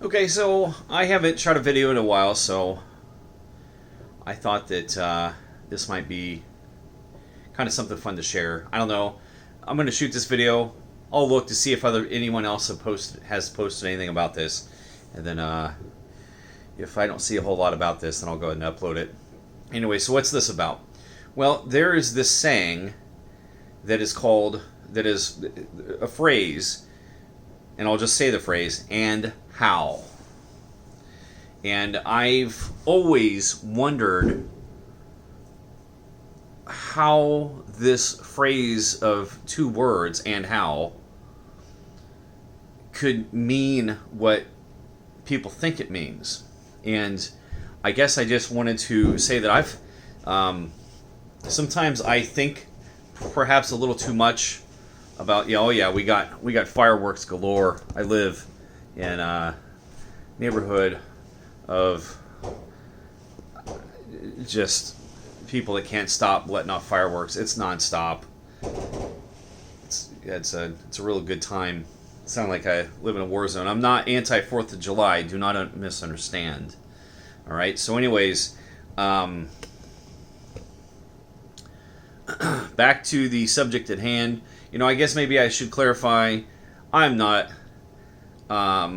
Okay, so I haven't shot a video in a while, so I thought that this might be kind of something fun to share. I don't know. I'm going to shoot this video. I'll look to see if anyone else has posted anything about this, and then if I don't see a whole lot about this, then I'll go ahead and upload it. Anyway, so what's this about? Well, there is this saying that is a phrase, and I'll just say the phrase, and how. And I've always wondered how this phrase of two words, and how, could mean what people think it means. And I guess I just wanted to say that I've sometimes I think perhaps a little too much about, we got fireworks galore. I live in a neighborhood of just people that can't stop letting off fireworks. It's nonstop. It's a real good time. It sounds like I live in a war zone. I'm not anti 4th of July. Do not misunderstand. All right. So, anyways, back to the subject at hand. I guess maybe I should clarify. I'm not. How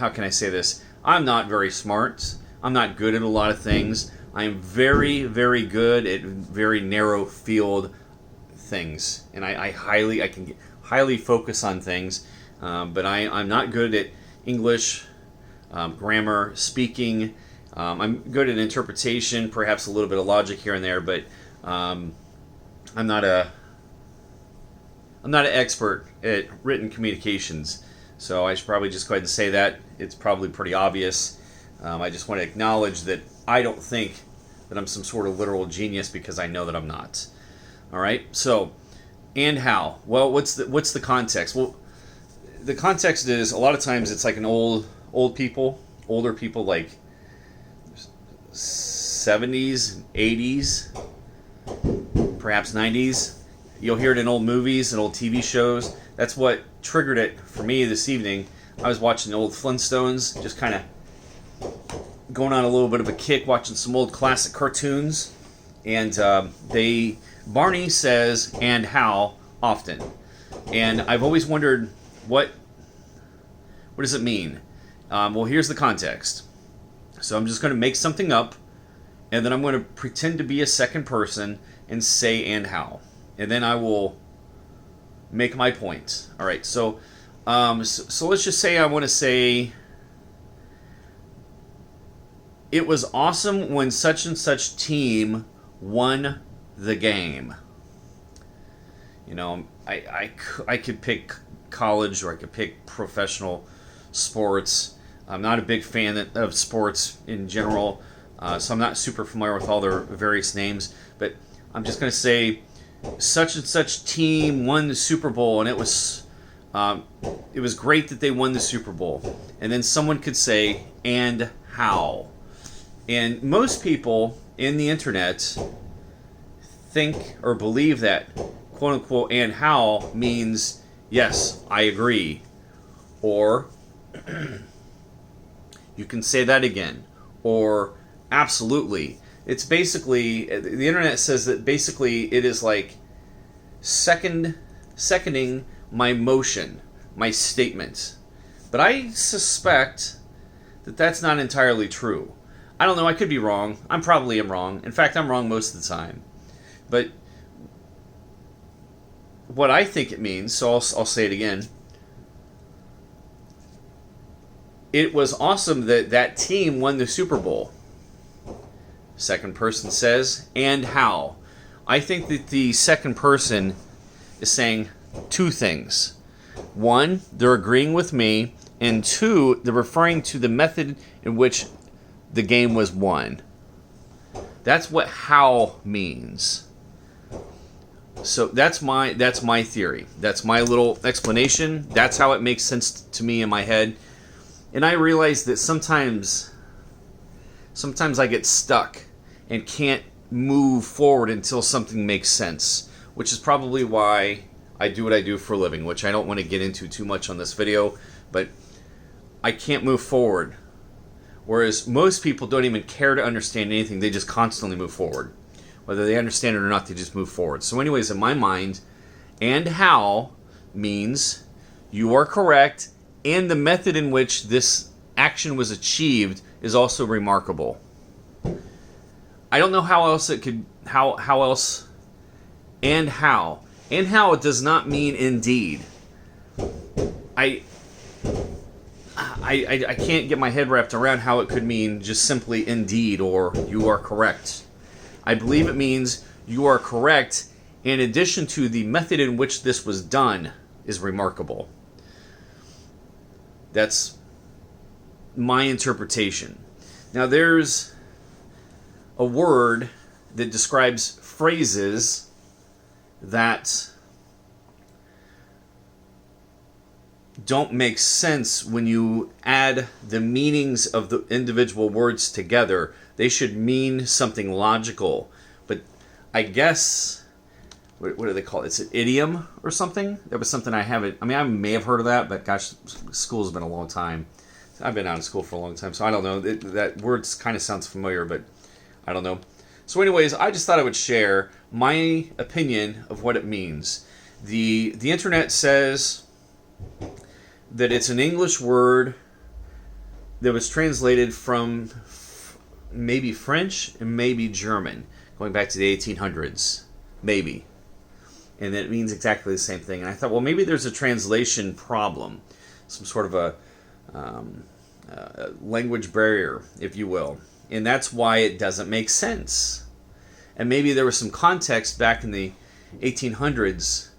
can I say this? I'm not very smart. I'm not good at a lot of things. I'm very, very good at very narrow field things, and I can highly focus on things. But I'm not good at English, grammar, speaking. I'm good at interpretation, perhaps a little bit of logic here and there, but I'm not an expert at written communications. So I should probably just go ahead and say that. It's probably pretty obvious. I just want to acknowledge that I don't think that I'm some sort of literal genius, because I know that I'm not. All right. So, and how? Well, what's the context? Well, the context is a lot of times it's like an older people like 70s, 80s, perhaps 90s. You'll hear it in old movies and old TV shows. That's what triggered it for me this evening. I was watching the old Flintstones, just kind of going on a little bit of a kick, watching some old classic cartoons. And Barney says, and how, often. And I've always wondered, what does it mean? Well, here's the context. So I'm just going to make something up, and then I'm going to pretend to be a second person and say, and how. And then I will make my point. All right, so let's just say I want to say, it was awesome when such and such team won the game. I could pick college, or I could pick professional sports. I'm not a big fan of sports in general, so I'm not super familiar with all their various names, but I'm just going to say such and such team won the Super Bowl, and it was great that they won the Super Bowl. And then someone could say, and how. And most people in the internet think or believe that, quote unquote, and how means, yes, I agree. Or, you can say that again. Or, absolutely. It's basically, the internet says that basically it is like seconding my motion, my statement. But I suspect that that's not entirely true. I don't know, I could be wrong. I probably am wrong. In fact, I'm wrong most of the time. But what I think it means, so I'll say it again. It was awesome that that team won the Super Bowl. Second person says, and how. I think that the second person is saying two things. One, they're agreeing with me, and two, they're referring to the method in which the game was won. That's what how means. So that's my theory. That's my little explanation. That's how it makes sense to me in my head. And I realize that sometimes I get stuck and can't move forward until something makes sense, which is probably why I do what I do for a living, which I don't want to get into too much on this video, but I can't move forward. Whereas most people don't even care to understand anything. They just constantly move forward. Whether they understand it or not, they just move forward. So anyways, in my mind, and how means you are correct, and the method in which this action was achieved is also remarkable. I don't know how else it could, how else, and how. And how it does not mean indeed. I can't get my head wrapped around how it could mean just simply indeed or you are correct. I believe it means you are correct in addition to the method in which this was done is remarkable. That's my interpretation. Now there's a word that describes phrases that don't make sense when you add the meanings of the individual words together. They should mean something logical. But I guess, what do they call it? It's an idiom or something? That was something I haven't, I mean, I may have heard of that, but gosh, school's been a long time. I've been out of school for a long time, so I don't know. That word kind of sounds familiar, but I don't know. So anyways, I just thought I would share my opinion of what it means. The internet says that it's an English word that was translated from maybe French and maybe German, going back to the 1800s, maybe. And that it means exactly the same thing. And I thought, well, maybe there's a translation problem, some sort of a language barrier, if you will. And that's why it doesn't make sense. And maybe there was some context back in the 1800s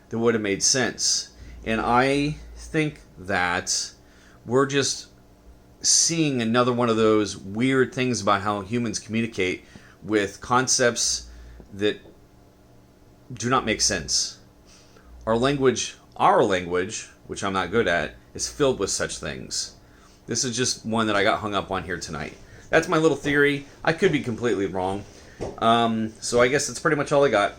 that would have made sense. And I think that we're just seeing another one of those weird things about how humans communicate with concepts that do not make sense. Our language, which I'm not good at, is filled with such things. This is just one that I got hung up on here tonight. That's my little theory. I could be completely wrong. So I guess that's pretty much all I got.